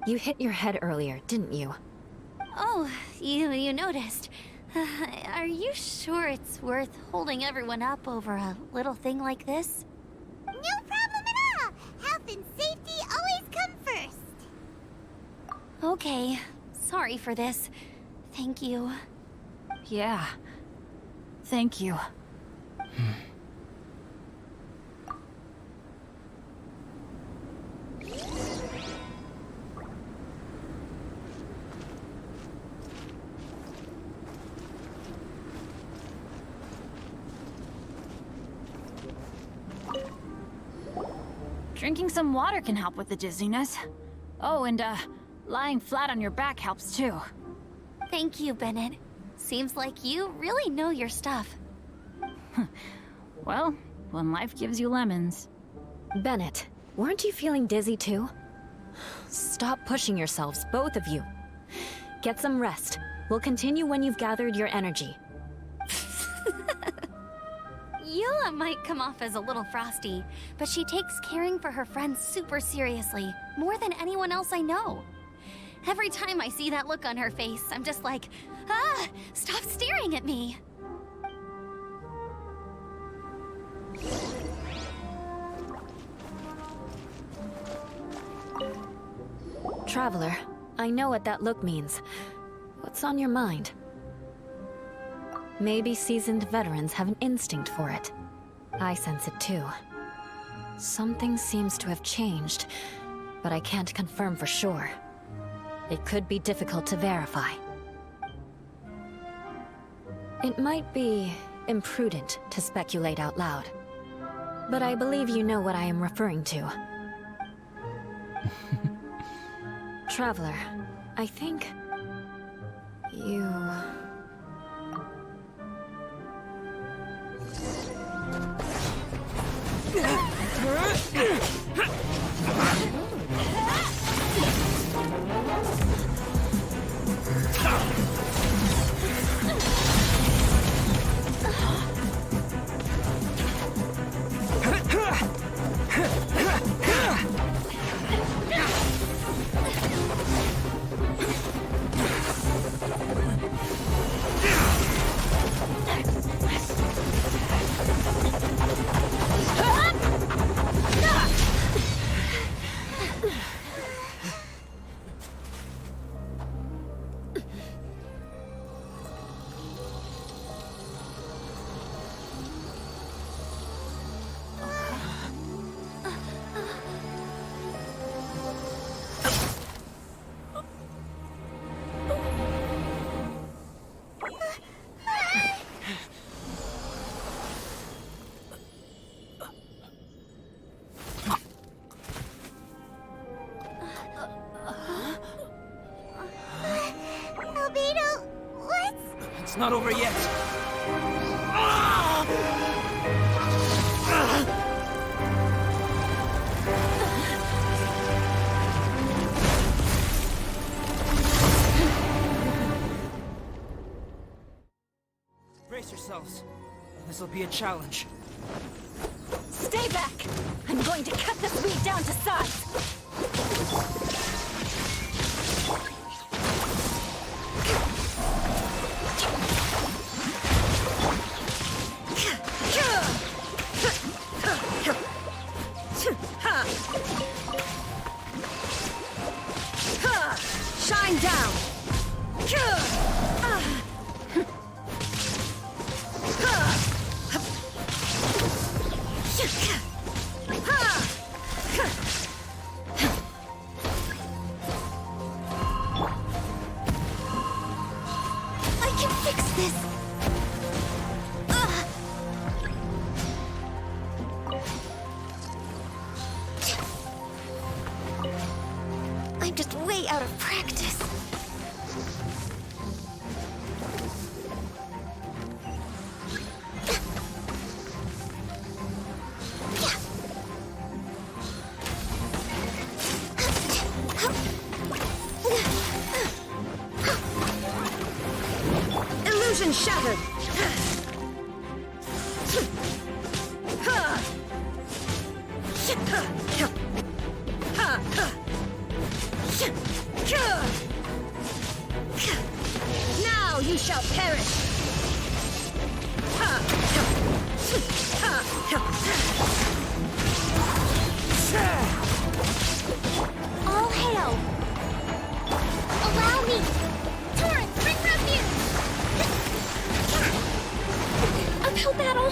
You hit your head earlier, didn't you? Oh, you noticed. Are you sure it's worth holding everyone up over a little thing like this? No problem at all! Health and safety always come first! Okay, sorry for this. Thank you. Yeah. Thank you. Drinking some water can help with the dizziness. Oh, and lying flat on your back helps too. Thank you, Bennett. Seems like you really know your stuff. Well, when life gives you lemons. Bennett, weren't you feeling dizzy too? Stop pushing yourselves, both of you. Get some rest. We'll continue when you've gathered your energy. Yula might come off as a little frosty, but she takes caring for her friends super seriously, more than anyone else I know. Every time I see that look on her face, I'm just like, ah, stop staring at me. Traveler, I know what that look means. What's on your mind? Maybe seasoned veterans have an instinct for it. I sense it too. Something seems to have changed, but I can't confirm for sure. It could be difficult to verify. It might be imprudent to speculate out loud, but I believe you know what I am referring to. Traveler, I think... you... Albedo, what? It's not over yet. Brace yourselves. This'll be a challenge. Stay back! I'm going to cut this weed down to size! Shine down! I can fix this! I'm just way out of practice. Illusion shattered! Now you shall perish! All hail! Allow me! Torrent, bring refuge! Uphill battle!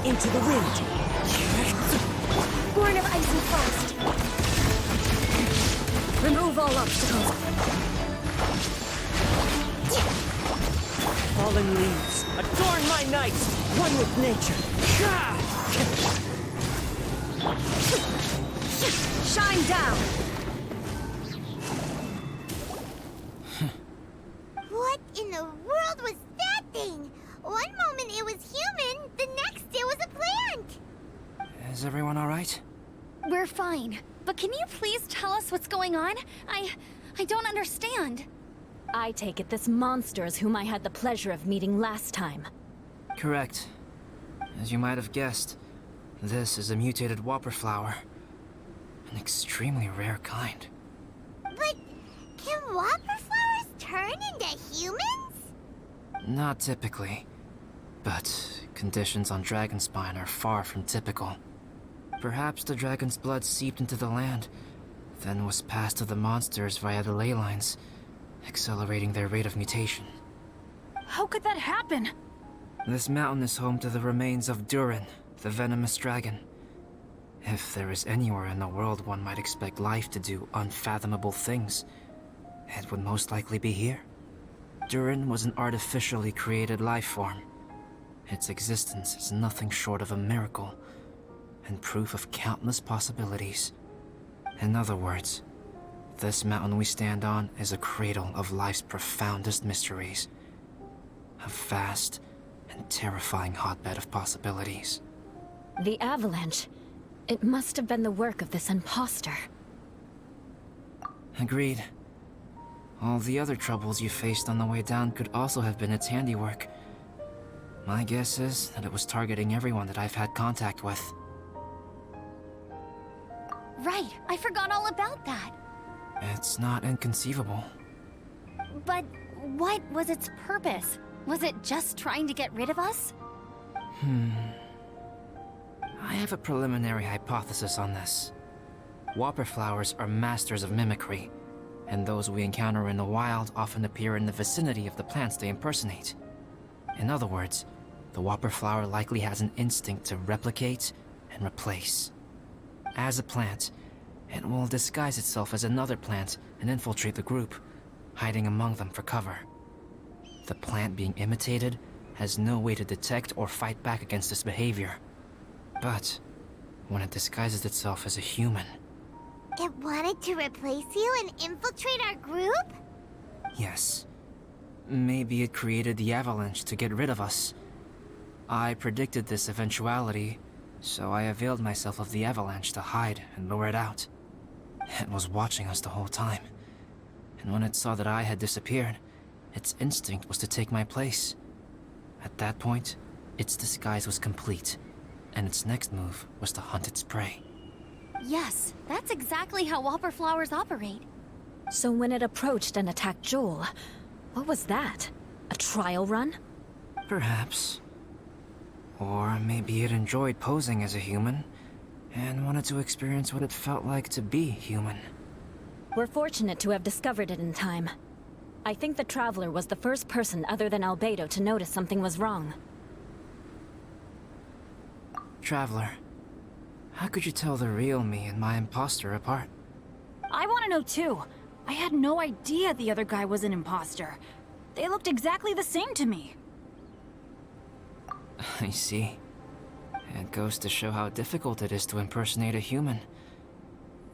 Into the wind. Born of ice and frost. Remove all obstacles. Fallen leaves. Adorn my night. One with nature. Shine down! What in the world was that thing? One moment it was human, the next it was a plant! Is everyone alright? We're fine. But can you please tell us what's going on? I don't understand. I take it this monster is whom I had the pleasure of meeting last time. Correct. As you might have guessed, this is a mutated whopper flower. An extremely rare kind. But can whopper flowers turn into humans? Not typically. But conditions on Dragonspine are far from typical. Perhaps the dragon's blood seeped into the land, then was passed to the monsters via the ley lines, accelerating their rate of mutation. How could that happen? This mountain is home to the remains of Durin, the venomous dragon. If there is anywhere in the world one might expect life to do unfathomable things, it would most likely be here. Durin was an artificially created life form. Its existence is nothing short of a miracle, and proof of countless possibilities. In other words, this mountain we stand on is a cradle of life's profoundest mysteries. A vast and terrifying hotbed of possibilities. The avalanche. It must have been the work of this imposter. Agreed. All the other troubles you faced on the way down could also have been its handiwork. My guess is that it was targeting everyone that I've had contact with. Right, I forgot all about that. It's not inconceivable. But what was its purpose? Was it just trying to get rid of us? I have a preliminary hypothesis on this. Whopper flowers are masters of mimicry, and those we encounter in the wild often appear in the vicinity of the plants they impersonate. In other words, the whopper flower likely has an instinct to replicate and replace. As a plant, it will disguise itself as another plant and infiltrate the group, hiding among them for cover. The plant being imitated has no way to detect or fight back against this behavior. But when it disguises itself as a human... It wanted to replace you and infiltrate our group? Yes. Maybe it created the avalanche to get rid of us. I predicted this eventuality, so I availed myself of the avalanche to hide and lure it out. It was watching us the whole time. And when it saw that I had disappeared, its instinct was to take my place. At that point, its disguise was complete, and its next move was to hunt its prey. Yes, that's exactly how whopper flowers operate. So when it approached and attacked Joel, what was that? A trial run? Perhaps. Or maybe it enjoyed posing as a human, and wanted to experience what it felt like to be human. We're fortunate to have discovered it in time. I think the Traveler was the first person other than Albedo to notice something was wrong. Traveler, how could you tell the real me and my imposter apart? I want to know too. I had no idea the other guy was an imposter. They looked exactly the same to me. I see. It goes to show how difficult it is to impersonate a human.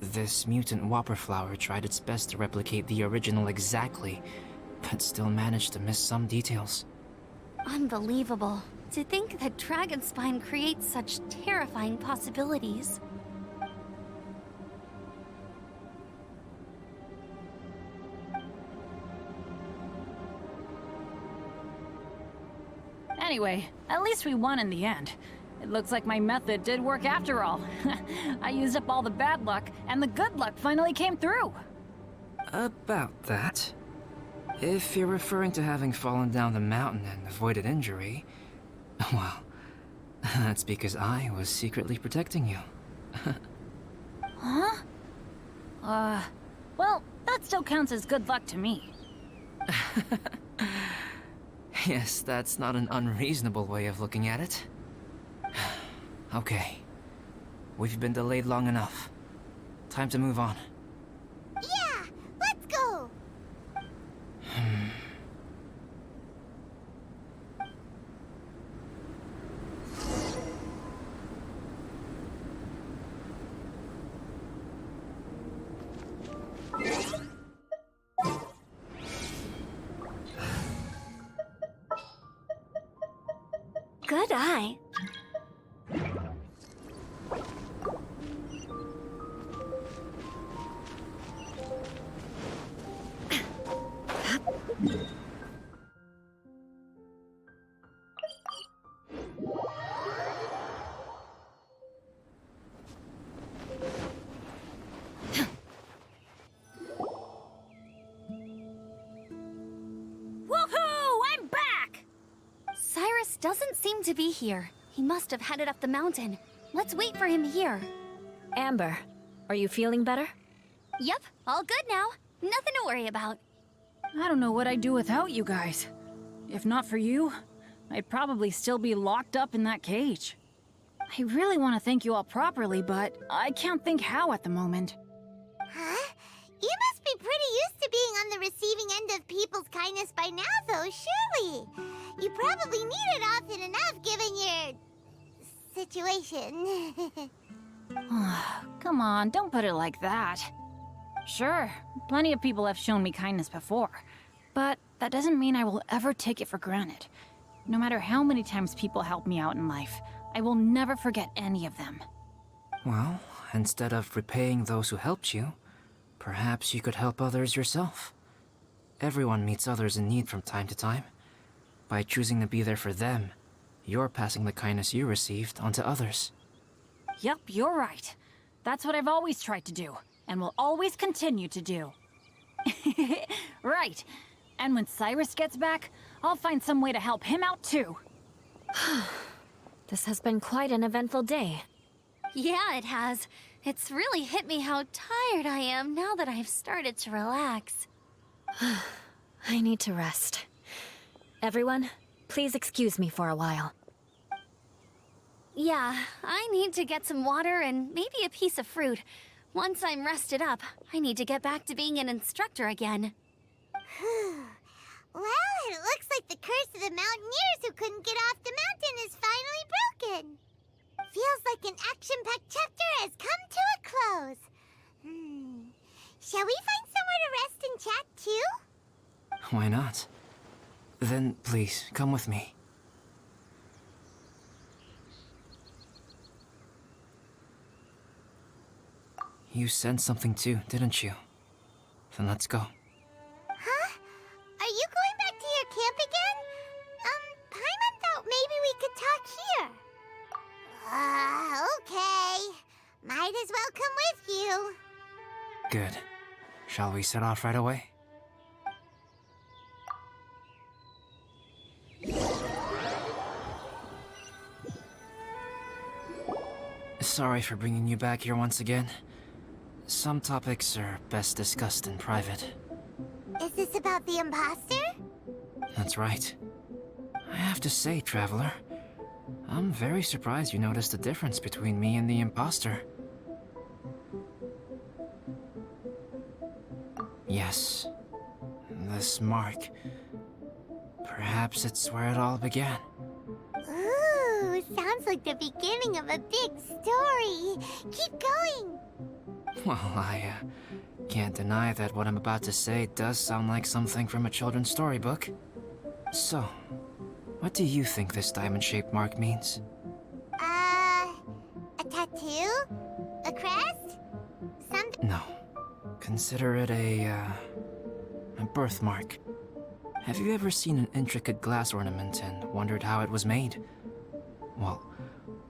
This mutant whopper flower tried its best to replicate the original exactly, but still managed to miss some details. Unbelievable. To think that Dragonspine creates such terrifying possibilities. Anyway, at least we won in the end. It looks like my method did work after all. I used up all the bad luck, and the good luck finally came through. About that. If you're referring to having fallen down the mountain and avoided injury, well, that's because I was secretly protecting you. Huh? Well, that still counts as good luck to me. Yes, that's not an unreasonable way of looking at it. Okay. We've been delayed long enough. Time to move on. Yeah, let's go. Good eye. Woohoo! I'm back! Cyrus doesn't seem to be here. He must have headed up the mountain. Let's wait for him here. Amber, are you feeling better? Yep, all good now. Nothing to worry about. I don't know what I'd do without you guys. If not for you, I'd probably still be locked up in that cage. I really want to thank you all properly, but I can't think how at the moment. Huh? You must be pretty used to being on the receiving end of people's kindness by now, though, surely. You probably need it often enough, given your situation. Come on, don't put it like that. Sure, plenty of people have shown me kindness before, but that doesn't mean I will ever take it for granted. No matter how many times people help me out in life, I will never forget any of them. Well, instead of repaying those who helped you, perhaps you could help others yourself. Everyone meets others in need from time to time. By choosing to be there for them, you're passing the kindness you received on to others. Yep, you're right. That's what I've always tried to do, and will always continue to do. Right. And when Cyrus gets back, I'll find some way to help him out too. This has been quite an eventful day. Yeah, it has. It's really hit me how tired I am now that I've started to relax. I need to rest. Everyone, please excuse me for a while. Yeah, I need to get some water and maybe a piece of fruit. Once I'm rested up, I need to get back to being an instructor again. Well, it looks like the curse of the mountaineers who couldn't get off the mountain is finally broken. Feels like an action-packed chapter has come to a close. Shall we find somewhere to rest and chat too? Why not? Then please, come with me. You sensed something too, didn't you? Then let's go. Huh? Are you going back to your camp again? Paimon thought maybe we could talk here. Okay. Might as well come with you. Good. Shall we set off right away? Sorry for bringing you back here once again. Some topics are best discussed in private. Is this about the imposter? That's right. I have to say, Traveler, I'm very surprised you noticed the difference between me and the imposter. Yes. This mark. Perhaps it's where it all began. Ooh, sounds like the beginning of a big story. Keep going. Well, I can't deny that what I'm about to say does sound like something from a children's storybook. So, what do you think this diamond-shaped mark means? A tattoo? A crest? Something? No. Consider it a birthmark. Have you ever seen an intricate glass ornament and wondered how it was made? Well,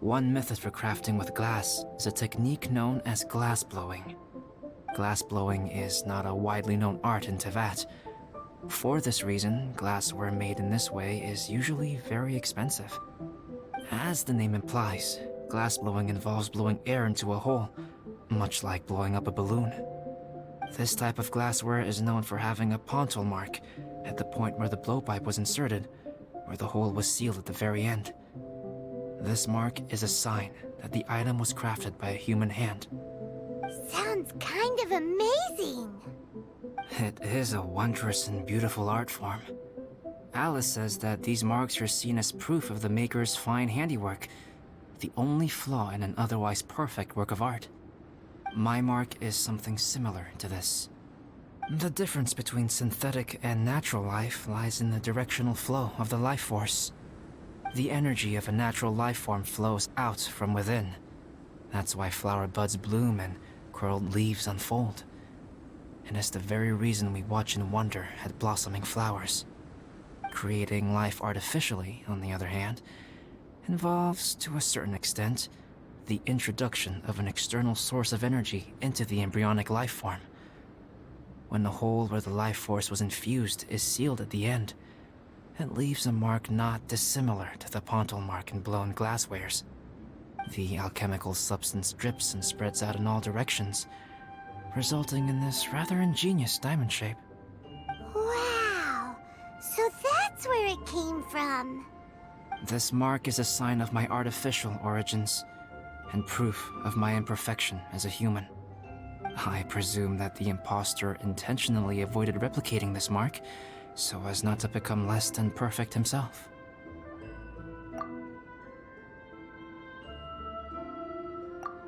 One method for crafting with glass is a technique known as glass blowing. Glass blowing is not a widely known art in Teyvat. For this reason, glassware made in this way is usually very expensive. As the name implies, glass blowing involves blowing air into a hole, much like blowing up a balloon. This type of glassware is known for having a pontil mark at the point where the blowpipe was inserted, where the hole was sealed at the very end. This mark is a sign that the item was crafted by a human hand. Sounds kind of amazing. It is a wondrous and beautiful art form. Alice says that these marks are seen as proof of the maker's fine handiwork, the only flaw in an otherwise perfect work of art. My mark is something similar to this. The difference between synthetic and natural life lies in the directional flow of the life force. The energy of a natural life form flows out from within. That's why flower buds bloom and curled leaves unfold. And it's the very reason we watch and wonder at blossoming flowers. Creating life artificially, on the other hand, involves, to a certain extent, the introduction of an external source of energy into the embryonic life form. When the hole where the life force was infused is sealed at the end, it leaves a mark not dissimilar to the pontil mark in blown glasswares. The alchemical substance drips and spreads out in all directions, resulting in this rather ingenious diamond shape. Wow! So that's where it came from. This mark is a sign of my artificial origins, and proof of my imperfection as a human. I presume that the impostor intentionally avoided replicating this mark, so as not to become less than perfect himself.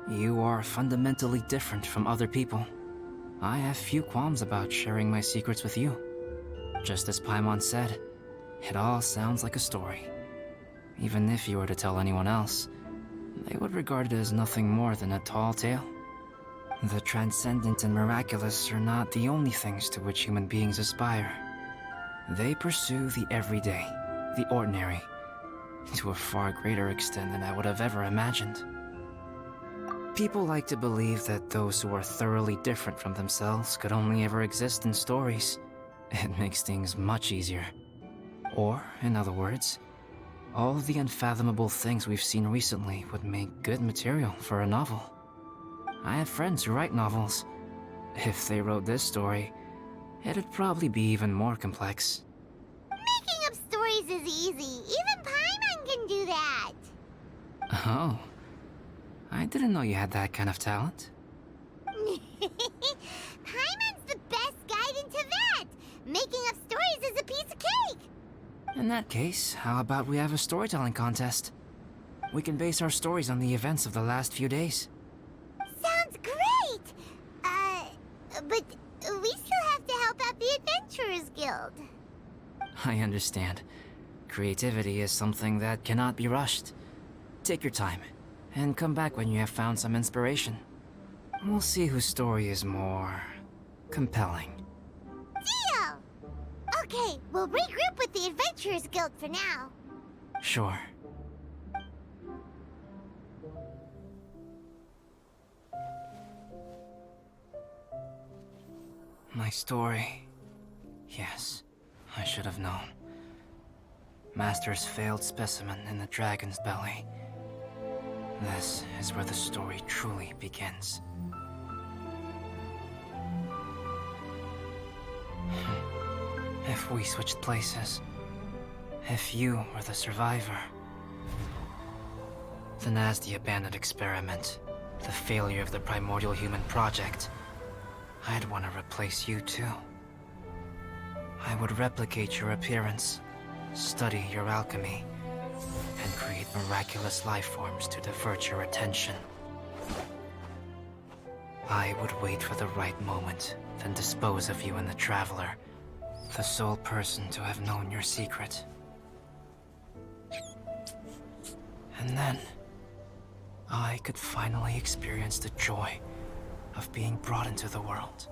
You are fundamentally different from other people. I have few qualms about sharing my secrets with you. Just as Paimon said, it all sounds like a story. Even if you were to tell anyone else, they would regard it as nothing more than a tall tale. The transcendent and miraculous are not the only things to which human beings aspire. They pursue the everyday, the ordinary, to a far greater extent than I would have ever imagined. People like to believe that those who are thoroughly different from themselves could only ever exist in stories. It makes things much easier. Or, in other words, all of the unfathomable things we've seen recently would make good material for a novel. I have friends who write novels. If they wrote this story, it'd probably be even more complex. Making up stories is easy. Even Paimon can do that. Oh. I didn't know you had that kind of talent. Paimon's the best guide into that. Making up stories is a piece of cake. In that case, how about we have a storytelling contest? We can base our stories on the events of the last few days. Sounds great. But we still have to help out the Adventurers Guild. I understand. Creativity is something that cannot be rushed. Take your time, and come back when you have found some inspiration. We'll see whose story is more compelling. Deal! Okay, we'll regroup with the Adventurers Guild for now. Sure. My story. Yes, I should have known. Master's failed specimen in the dragon's belly. This is where the story truly begins. If we switched places, if you were the survivor, then as the abandoned experiment, the failure of the primordial human project, I'd want to replace you too. I would replicate your appearance, study your alchemy, and create miraculous life forms to divert your attention. I would wait for the right moment, then dispose of you in the Traveler, the sole person to have known your secret. And then, I could finally experience the joy of being brought into the world.